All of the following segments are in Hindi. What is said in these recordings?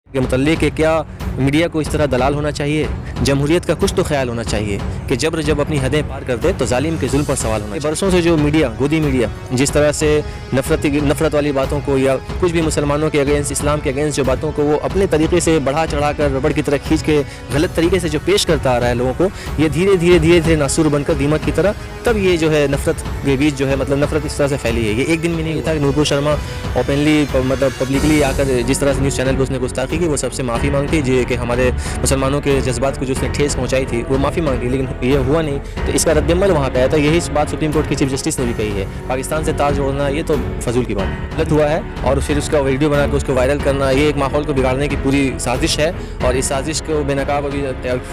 के मुतल्लिक़ कि क्या मीडिया को इस तरह दलाल होना चाहिए। जमहूरियत का कुछ तो ख्याल होना चाहिए कि जबर जब अपनी हदें पार कर दे तो जालिम के जुल्म पर सवाल होना चाहिए। बरसों से जो मीडिया, गोदी मीडिया जिस तरह से नफ़रत वाली बातों को या कुछ भी मुसलमानों के अगेंस्ट, इस्लाम के अगेंस्ट जो बातों को वो अपने तरीके से बढ़ा चढ़ा कर रबड़ की तरह खींच के गलत तरीके से जो पेश करता आ रहा है लोगों को, ये धीरे धीरे नासूर बनकर दीमक की तरह तब ये जो है नफ़रत के बीच जो है मतलब नफ़रत इस तरह से फैली है। ये एक दिन में नहीं था कि नूपुर शर्मा ओपनली मतलब पब्लिकली आकर जिस तरह से न्यूज़ चैनल पर उसने गुस्ताखी की, वो सबसे माफ़ी मांगती जी कि हमारे मुसलमानों के जज्बात को जो उसने ठेस पहुँचाई थी वो माफ़ी मांगी, लेकिन ये हुआ नहीं। तो इसका रद्दअमल वहाँ पे आया था। यही बात सुप्रीम कोर्ट के चीफ जस्टिस ने भी कही है। पाकिस्तान से तार जोड़ना ये तो फजूल की बात है, गलत हुआ है। और फिर उसका वीडियो बना के उसको वायरल करना ये एक माहौल को बिगाड़ने की पूरी साजिश है। और इस साजिश को बेनकाब अभी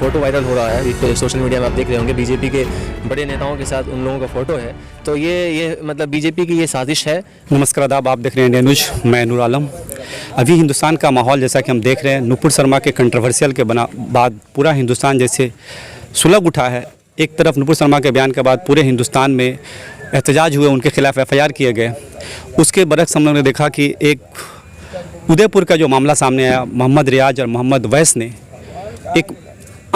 फ़ोटो वायरल हो रहा है सोशल मीडिया में, आप देख रहे होंगे बीजेपी के बड़े नेताओं के साथ उन लोगों का फ़ोटो है। तो ये मतलब बीजेपी की ये साजिश है। नमस्कार आदाब, आप देख रहे हैं इंडिया न्यूज़, मैं नूर आलम। अभी हिंदुस्तान का माहौल जैसा कि हम देख रहे हैं, नूपुर शर्मा के कंट्रोवर्शियल के बाद पूरा हिंदुस्तान जैसे सुलग उठा है। एक तरफ नूपुर शर्मा के बयान के बाद पूरे हिंदुस्तान में एहतजाज हुए, उनके खिलाफ FIR किए गए। उसके बरक्स हम लोगों ने देखा कि एक उदयपुर का जो मामला सामने आया, मोहम्मद रियाज और मोहम्मद वैस ने एक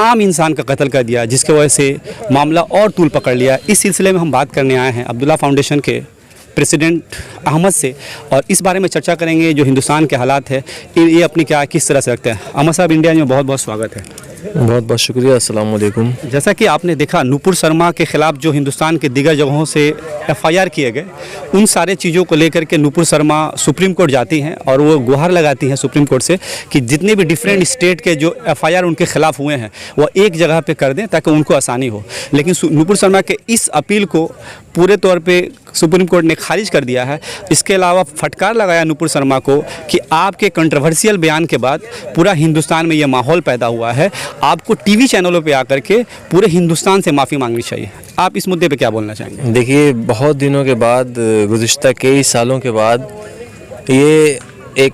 आम इंसान का कत्ल कर दिया, जिसके वजह से मामला और तूल पकड़ लिया। इस सिलसिले में हम बात करने आए हैं अब्दुल्ला फाउंडेशन के प्रेसिडेंट अहमद से, और इस बारे में चर्चा करेंगे जो हिंदुस्तान के हालात है ये अपनी क्या किस तरह से रखते हैं। अहमद साहब, इंडिया में बहुत बहुत स्वागत है। बहुत बहुत शुक्रिया, अस्सलाम वालेकुम। जैसा कि आपने देखा, नूपुर शर्मा के ख़िलाफ़ जो हिंदुस्तान के दीगर जगहों से FIR किए गए, उन सारे चीज़ों को लेकर के नूपुर शर्मा सुप्रीम कोर्ट जाती हैं और वो गुहार लगाती हैं सुप्रीम कोर्ट से कि जितने भी डिफरेंट स्टेट के जो FIR उनके ख़िलाफ़ हुए हैं वो एक जगह पे कर दें ताकि उनको आसानी हो। लेकिन नूपुर शर्मा के इस अपील को पूरे तौर पे सुप्रीम कोर्ट ने खारिज कर दिया है। इसके अलावा फटकार लगाया नूपुर शर्मा को कि आपके कंट्रोवर्शियल बयान के बाद पूरा हिंदुस्तान में ये माहौल पैदा हुआ है, आपको टीवी चैनलों पे आकर के पूरे हिंदुस्तान से माफ़ी मांगनी चाहिए। आप इस मुद्दे पे क्या बोलना चाहेंगे? देखिए, बहुत दिनों के बाद, गुज़िश्ता कई सालों के बाद ये एक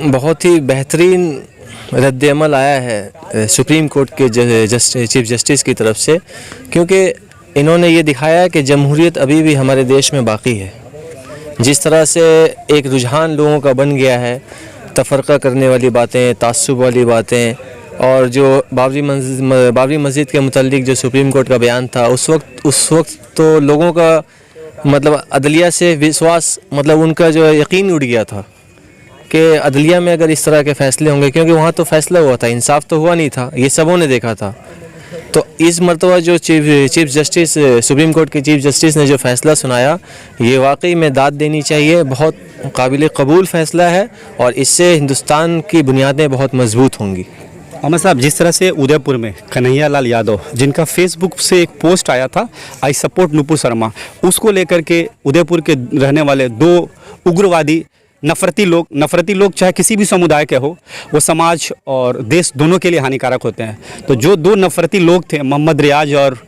बहुत ही बेहतरीन रद्दअमल आया है सुप्रीम कोर्ट के चीफ जस्टिस की तरफ से, क्योंकि इन्होंने ये दिखाया कि जमहूरियत अभी भी हमारे देश में बाकी है। जिस तरह से एक रुझान लोगों का बन गया है, तफरक़ा करने वाली बातें, तास्सुब वाली बातें, और जो बाबरी मस्जिद के मुताल्लिक़ जो सुप्रीम कोर्ट का बयान था, उस वक्त तो लोगों का मतलब अदलिया से विश्वास, मतलब उनका जो यकीन उड़ गया था कि अदलिया में अगर इस तरह के फ़ैसले होंगे, क्योंकि वहाँ तो फ़ैसला हुआ था, इंसाफ तो हुआ नहीं था, ये सबों ने देखा था। तो इस मरतबा जो चीफ जस्टिस, सुप्रीम कोर्ट के चीफ जस्टिस ने जो फ़ैसला सुनाया, ये वाकई में दाद देनी चाहिए। बहुत काबिल कबूल फ़ैसला है और इससे हिंदुस्तान की बुनियादें बहुत मजबूत होंगी। अहमद साहब, जिस तरह से उदयपुर में कन्हैया लाल यादव, जिनका फेसबुक से एक पोस्ट आया था, आई सपोर्ट नूपुर शर्मा, उसको लेकर के उदयपुर के रहने वाले दो उग्रवादी नफ़रती लोग चाहे किसी भी समुदाय के हो, वो समाज और देश दोनों के लिए हानिकारक होते हैं। तो जो दो नफ़रती लोग थे, मोहम्मद रियाज और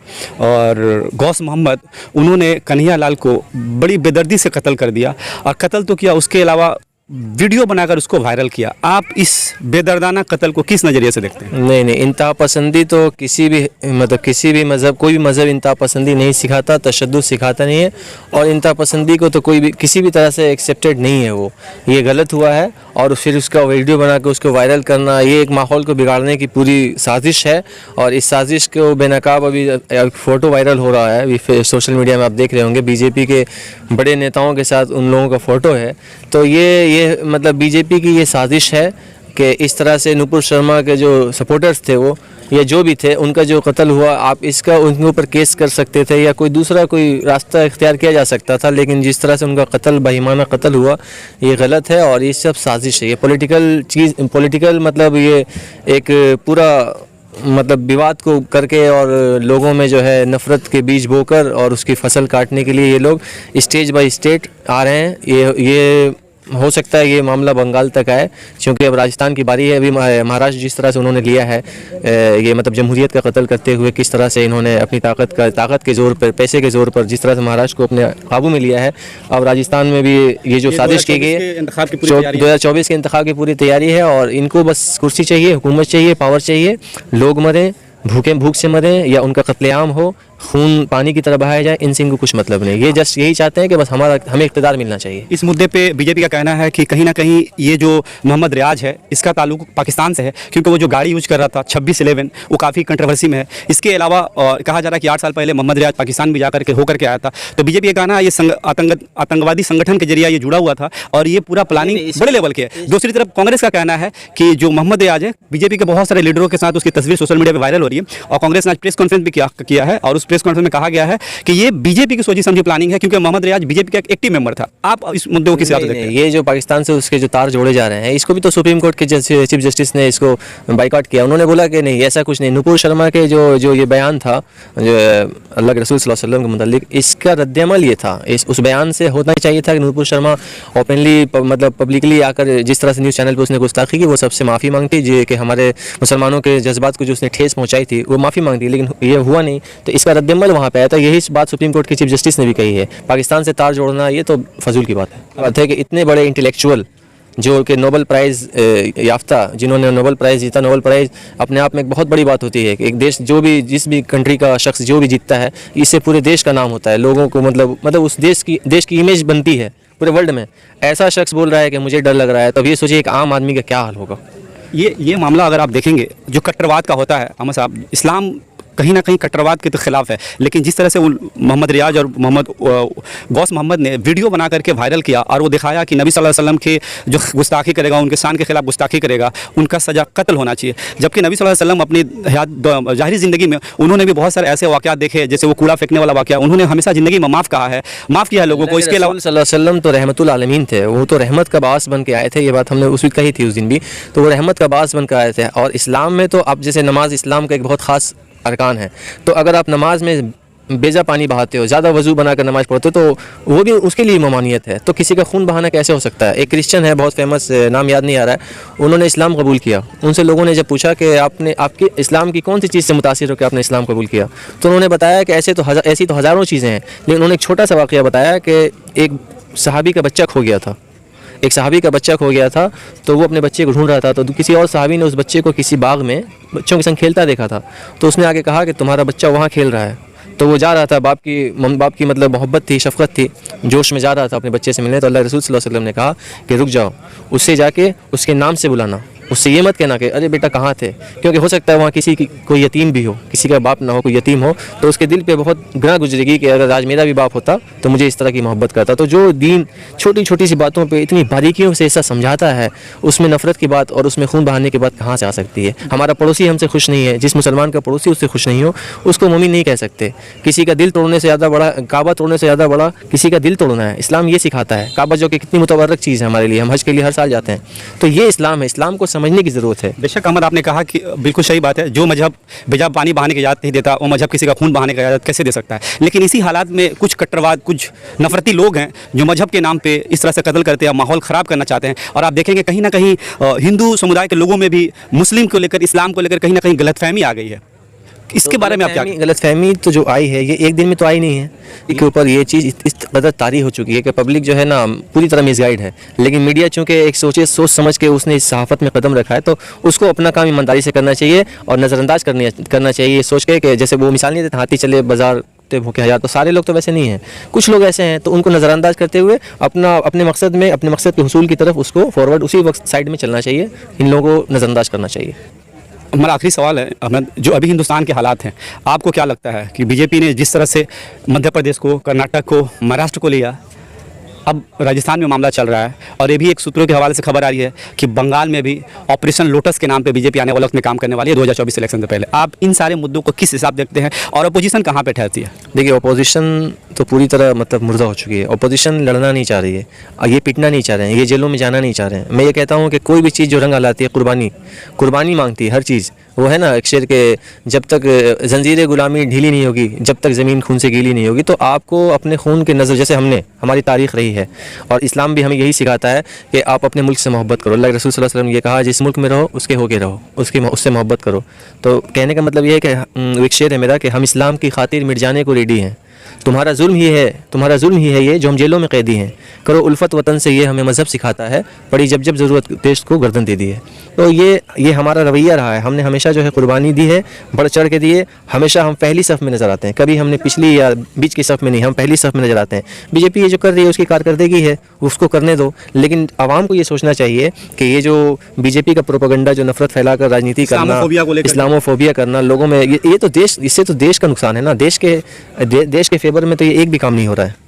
गौस मोहम्मद, उन्होंने कन्हैया लाल को बड़ी बेदर्दी से कत्ल कर दिया, और कत्ल तो किया, उसके अलावा वीडियो बनाकर उसको वायरल किया। आप इस बेदर्दाना कत्ल को किस नज़रिए से देखते हैं? नहीं, इंतहा पसंदी तो किसी भी मज़हब, कोई भी मज़हब इंतहा पसंदी नहीं सिखाता, तशद्दुद सिखाता नहीं है, और इंतहा पसंदी को तो कोई भी किसी भी तरह से एक्सेप्टेड नहीं है। वो ये गलत हुआ है, और फिर उसका वीडियो बना के उसको वायरल करना ये एक माहौल को बिगाड़ने की पूरी साजिश है। और इस साजिश को बेनकाब अभी फ़ोटो वायरल हो रहा है अभी सोशल मीडिया में, आप देख रहे होंगे बीजेपी के बड़े नेताओं के साथ उन लोगों का फ़ोटो है। तो ये मतलब बीजेपी की ये साजिश है कि इस तरह से नूपुर शर्मा के जो सपोर्टर्स थे, वो या जो भी थे, उनका जो कत्ल हुआ, आप इसका उनके ऊपर केस कर सकते थे या कोई दूसरा कोई रास्ता इख्तियार किया जा सकता था, लेकिन जिस तरह से उनका कत्ल, बेईमाना कत्ल हुआ, ये गलत है। और ये सब साजिश है, ये पॉलिटिकल मतलब ये एक पूरा मतलब विवाद को करके और लोगों में जो है नफ़रत के बीज बोकर और उसकी फसल काटने के लिए ये लोग स्टेज बाय स्टेज आ रहे हैं। ये हो सकता है ये मामला बंगाल तक आए, क्योंकि अब राजस्थान की बारी है। अभी महाराष्ट्र जिस तरह से उन्होंने लिया है ये मतलब जमहूरियत का कत्ल करते हुए, किस तरह से इन्होंने अपनी ताकत के ज़ोर पर, पैसे के ज़ोर पर जिस तरह से महाराष्ट्र को अपने काबू में लिया है, अब राजस्थान में भी ये जो साजिश की गई है, 2024 के इंतखाब की पूरी तैयारी है। और इनको बस कुर्सी चाहिए, हुकूमत चाहिए, पावर चाहिए, लोग मरें, भूख से मरें या उनका कत्लेआम हो, खून पानी की तरह बहाया जाए, इनसे इनको कुछ मतलब नहीं। ये जस्ट यही चाहते हैं कि बस हमें इक़्तिदार मिलना चाहिए। इस मुद्दे पे बीजेपी का कहना है कि कहीं ना कहीं ये जो मोहम्मद रियाज है इसका ताल्लुक पाकिस्तान से है, क्योंकि वो जो गाड़ी यूज कर रहा था 2611 वो काफ़ी कंट्रोवर्सी में है। इसके अलावा कहा जा रहा है कि 8 साल पहले मोहम्मद रियाज पाकिस्तान भी जाकर के होकर के आया था। तो बीजेपी का कहना है ये आतंकवादी संगठन के जरिए ये जुड़ा हुआ था और ये पूरा प्लानिंग बड़े लेवल के है। दूसरी तरफ कांग्रेस का कहना है कि जो मोहम्मद रियाज है बीजेपी के बहुत सारे लीडरों के साथ उसकी तस्वीर सोशल मीडिया पर वायरल हो रही है और कांग्रेस ने आज प्रेस कॉन्फ्रेंस भी किया है और उस प्रेस कॉन्फ्रेंस में कहा गया है कि ये बीजेपी की सोची समझी प्लानिंग है, क्योंकि मोहम्मद रियाज बीजेपी का एक एक्टिव मेंबर था। आप इस मुद्दे को किस हिसाब से देखते हैं? ये जो पाकिस्तान से उसके जो तार जोड़े जा रहे हैं, इसको भी तो सुप्रीम कोर्ट के चीफ जस्टिस ने इसको बाइकआउट किया। उन्होंने बोला कि नहीं, ऐसा कुछ नहीं। नुपुर शर्मा के जो ये बयान था जो अल्लाह के रसूल सल्लल्लाहु अलैहि वसल्लम के मुतालिक, इसका रद्दअमल ये था। उस बयान से होना ही चाहिए था कि नुपुर शर्मा ओपनली मतलब पब्लिकली आकर जिस तरह से न्यूज़ चैनल पर उसने गुस्ताखी की, वो सबसे माफ़ी मांगती जी कि हमारे मुसलमानों के जज्बात को जो उसने ठेस पहुँचाई थी वो माफ़ी मांगती, लेकिन ये हुआ नहीं। तो इसका रद्दअमल वहाँ पे आया था। यही बात सुप्रीम कोर्ट के चीफ जस्टिस ने भी कही है। पाकिस्तान से तार जोड़ना ये तो फजूल की बात है कि इतने बड़े इंटेलेक्चुअल जो कि नोबेल प्राइज़ याफ्ता, जिन्होंने नोबेल प्राइज़ जीता, नोबेल प्राइज़ अपने आप में एक बहुत बड़ी बात होती है कि एक देश जिस भी कंट्री का शख्स जो भी जीतता है, इससे पूरे देश का नाम होता है। लोगों को मतलब उस देश की इमेज बनती है पूरे वर्ल्ड में। ऐसा शख्स बोल रहा है कि मुझे डर लग रहा है, तब ये सोचिए एक आम आदमी का क्या हाल होगा। ये मामला अगर आप देखेंगे जो कट्टरवाद का होता है, अहमद साहब, इस्लाम कहीं ना कहीं कट्टरवाद के तो खिलाफ है, लेकिन जिस तरह से मोहम्मद रियाज और गौस मोहम्मद ने वीडियो बना करके वायरल किया और वो दिखाया कि नबी सल्लल्लाहु अलैहि वसल्लम के जो गुस्ताखी करेगा, उनके शान के खिलाफ गुस्ताखी करेगा, उनका सज़ा कत्ल होना चाहिए। जबकि नबी सल्लल्लाहु अलैहि वसल्लम अपनी ज़ाहिरी ज़िंदगी में उन्होंने भी बहुत सारे ऐसे वाक़यात देखे, जैसे वो कूड़ा फेंकने वाला वाक़या, उन्होंने हमेशा ज़िंदगी में माफ़ कहा है, माफ़ किया है लोगों को। इसके अलावा सल्लल्लाहु अलैहि वसल्लम तो रहमतुल आलमीन थे, वो तो रहमत का बास बन के आए थे। ये बात हमने उस वक्त कही थी उस दिन भी, तो वो रहमत का बास बन कर आए थे। और इस्लाम में तो अब जैसे नमाज इस्लाम का एक बहुत ख़ास अरकान है, तो अगर आप नमाज में बेजा पानी बहाते हो, ज़्यादा वजू बनाकर नमाज पढ़ते हो, तो वो भी उसके लिए ममानियत है। तो किसी का खून बहाना कैसे हो सकता है? एक क्रिश्चियन है बहुत फेमस, नाम याद नहीं आ रहा है, उन्होंने इस्लाम कबूल किया। उनसे लोगों ने जब पूछा कि आपकी इस्लाम की कौन सी चीज़ से मुतासिर होकर आपने इस्लाम कबूल किया, तो उन्होंने बताया कि ऐसी तो हज़ारों चीज़ें हैं, लेकिन उन्होंने एक छोटा सा वाक़या बताया कि एक सहाबी का बच्चा खो गया था। एक सहाबी का बच्चा खो गया था, तो वो अपने बच्चे को ढूंढ रहा था, तो किसी और सहाबी ने उस बच्चे को किसी बाग में बच्चों के संग खेलता देखा था। तो उसने आगे कहा कि तुम्हारा बच्चा वहाँ खेल रहा है। तो वो जा रहा था, बाप की मतलब मोहब्बत थी, शफ़क़त थी, जोश में जा रहा था अपने बच्चे से मिलने। तो अल्लाह रसूल सल्लल्लाहु अलैहि वसल्लम ने कहा कि रुक जाओ, उससे जाके उसके नाम से बुलाना, उससे ये मत कहना कि अरे बेटा कहाँ थे, क्योंकि हो सकता है वहाँ किसी की कोई यतीम भी हो, किसी का बाप ना हो, कोई यतीम हो, तो उसके दिल पे बहुत गुनाह गुजरेगी कि अगर आज मेरा भी बाप होता तो मुझे इस तरह की मोहब्बत करता। तो जो दीन छोटी छोटी सी बातों पे इतनी बारीकियों से ऐसा समझाता है, उसमें नफ़रत की बात और उसमें खून बहाने की बात कहाँ से आ सकती है? हमारा पड़ोसी हमसे खुश नहीं है, जिस मुसलमान का पड़ोसी उससे खुश नहीं हो, उसको मोमिन नहीं कह सकते। किसी का दिल तोड़ने से ज़्यादा बड़ा, काबा तोड़ने से ज़्यादा बड़ा किसी का दिल तोड़ना है। इस्लाम ये सिखाता है। काबा जो कि कितनी मुतबर्रक चीज़ है हमारे लिए, हम हज के लिए हर साल जाते हैं। तो ये इस्लाम है, इस्लाम को समझने की ज़रूरत है। बेशक अमर, आपने कहा कि बिल्कुल सही बात है, जो मजहब बेजा पानी बहाने की इजाज़त नहीं देता, वो मजहब किसी का खून बहाने की इजाज़त कैसे दे सकता है? लेकिन इसी हालात में कुछ कट्टरवाद, कुछ नफरती लोग हैं जो मजहब के नाम पे इस तरह से कत्ल करते हैं, माहौल ख़राब करना चाहते हैं। और आप देखेंगे कहीं ना कहीं हिंदू समुदाय के लोगों में भी मुस्लिम को लेकर, इस्लाम को लेकर कहीं ना कहीं गलतफहमी आ गई है। इसके बारे में आप क्या? गलतफहमी तो जो आई है ये एक दिन में तो आई नहीं है, इसके ऊपर ये चीज़ इस कदर तारी हो चुकी है कि पब्लिक जो है ना पूरी तरह मिसगाइड है। लेकिन मीडिया चूँकि एक सोच समझ के उसने इस सहाफ़त में कदम रखा है, तो उसको अपना काम ईमानदारी से करना चाहिए और नज़रअंदाज करना चाहिए, सोच के कि जैसे वो मिसाल नहीं देते, हाथी चले बाजार भूखे हजार, तो सारे लोग तो वैसे नहीं हैं, कुछ लोग ऐसे हैं। तो उनको नज़रअंदाज करते हुए अपने मकसद के हुसूल की तरफ उसको फॉरवर्ड उसी वक्त साइड में चलना चाहिए। इन लोगों को नज़रअंदाज करना चाहिए। हमारा आखिरी सवाल है अहमद, जो अभी हिंदुस्तान के हालात हैं, आपको क्या लगता है कि बीजेपी ने जिस तरह से मध्य प्रदेश को, कर्नाटक को, महाराष्ट्र को लिया, अब राजस्थान में मामला चल रहा है, और ये भी एक सूत्रों के हवाले से खबर आ रही है कि बंगाल में भी ऑपरेशन लोटस के नाम पे बीजेपी आने वाले वक्त में काम करने वाली है 2024 इलेक्शन से पहले। आप इन सारे मुद्दों को किस हिसाब देखते हैं और अपोजिशन कहाँ पे ठहरती है? देखिए, अपोजिशन तो पूरी तरह मतलब मुर्दा हो चुकी है। अपोजिशन लड़ना नहीं चाह रही है, ये पिटना नहीं चाह रहे हैं, ये जेलों में जाना नहीं चाह रहे हैं। मैं ये कहता हूँ कि कोई भी चीज़ जो रंग लाती है, कुर्बानी मांगती है हर चीज़। वो है ना एक शेर के, जब तक जंजीर गुलामी ढीली नहीं होगी, जब तक ज़मीन खून से गीली नहीं होगी। तो आपको अपने खून के नज़र, जैसे हमारी तारीख़ रही है और इस्लाम भी हमें यही सिखाता है कि आप अपने मुल्क से मोहब्बत करो। अल्लाह के रसूल सल्लल्लाहु अलैहि वसल्लम ये कहा, जिस मुल्क में रहो उसके होके रहो, उससे मोहब्बत करो। तो कहने का मतलब ये है कि एक शेर है मेरा कि हम इस्लाम की खातिर मिट जाने को रेडी हैं। तुम्हारा जुल्म ही है ये जो हम जेलों में कैदी हैं। करो उल्फत वतन से, ये हमें मज़हब सिखाता है। पड़ी जब जब ज़रूरत देश को गर्दन दे दी है। तो ये हमारा रवैया रहा है। हमने हमेशा जो है कुर्बानी दी है, बढ़ चढ़ के दिए। हमेशा हम पहली सफ़ में नज़र आते हैं, कभी हमने पिछली या बीच की सफ़ में नहीं, हम पहली सफ़ में नज़र आते हैं। बीजेपी ये जो कर रही है उसकी कारकर्दगी है, उसको करने दो। लेकिन आवाम को ये सोचना चाहिए कि ये जो बीजेपी का प्रोपेगेंडा, जो नफरत फैलाकर राजनीति करना, इस्लामोफोबिया करना लोगों में, ये तो देश, इससे तो देश का नुकसान है ना। देश के फेवर में तो ये एक भी काम नहीं हो रहा है।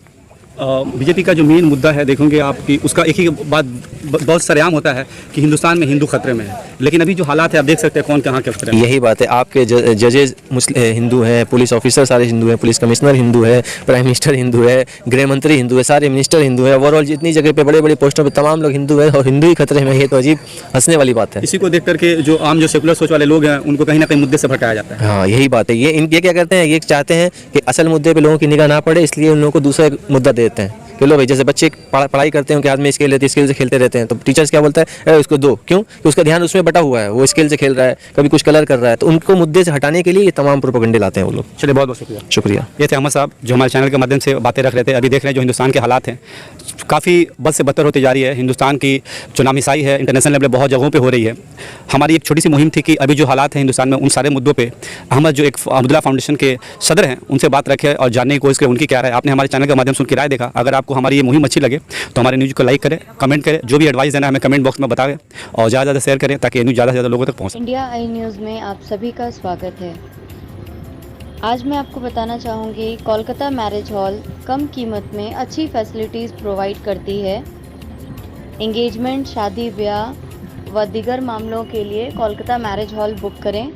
बीजेपी का जो मेन मुद्दा है देखोगे आप कि उसका एक ही बात बहुत सरेआम होता है कि हिंदुस्तान में हिंदू खतरे में है। लेकिन अभी जो हालात है आप देख सकते हैं कौन कहाँ के खतरे में। यही बात है, आपके जजेस हिंदू हैं, पुलिस ऑफिसर सारे हिंदू हैं, पुलिस कमिश्नर हिंदू है, प्राइम मिनिस्टर हिंदू है, गृह मंत्री हिंदू है, सारे मिनिस्टर हिंदू है। ओवरऑल जितनी जगह पे बड़े बड़े पोस्टों पे तमाम लोग हिंदू है और हिंदू ही खतरे में। ये तो अजीब हंसने वाली बात है। इसी को देख करके जो आम जो सेकुलर सोच वाले लोग हैं उनको कहीं ना कहीं मुद्दे से भटकाया जाता है। हाँ, यही बात है। ये क्या करते हैं, ये चाहते हैं कि असल मुद्दे पे लोगों की निगाह ना पड़े, इसलिए उन लोगों को दूसरा मुद्दा दे देते हैं कि लो भाई, जैसे बच्चे पढ़ाई करते हैं, उनके हाथ में स्केल रहती है, स्केल से खेलते रहते हैं, तो टीचर्स क्या बोलता है, उसको दो। क्यों? कि उसका ध्यान उसमें बटा हुआ है, वो स्केल से खेल रहा है, कभी कुछ कलर कर रहा है। तो उनको मुद्दे से हटाने के लिए ये तमाम प्रोपेगेंडे लाते हैं वो लोग। चलिए, बहुत बहुत शुक्रिया। शुक्रिया। ये थे अहमद साहब जो हमारे चैनल के माध्यम से बातें रख रहे थे। अभी देख रहे हैं जो हिंदुस्तान के हालात हैं काफ़ी बद से बदतर होती जा रही है। हिंदुस्तान की जो नामिसाई है इंटरनेशनल लेवल बहुत जगहों पे हो रही है। हमारी एक छोटी सी मुहिम थी कि अभी जो हालात हैं हिंदुस्तान में उन सारे मुद्दों पे अहमद जो एक अब्दुल्ला फाउंडेशन के सदर हैं उनसे बात रखें और जानने की कोशिश करें उनकी क्या राय। आपने हमारे चैनल के माध्यम से उनकी राय देखा। अगर आपको हमारी ये मुहिम अच्छी लगे तो हमारे न्यूज़ को लाइक करें, कमेंट करें, जो भी एडवाइस देना हमें कमेंट बॉक्स में बताएं और ज़्यादा ज़्यादा शेयर करें ताकि ये न्यूज़ ज़्यादा से ज़्यादा लोगों तक पहुँचे। इंडिया आई न्यूज़ में आप सभी का स्वागत है। आज मैं आपको बताना चाहूँगी कोलकाता मैरिज हॉल कम कीमत में अच्छी फैसिलिटीज़ प्रोवाइड करती है। एंगेजमेंट, शादी ब्याह व दीगर मामलों के लिए कोलकाता मैरिज हॉल बुक करें।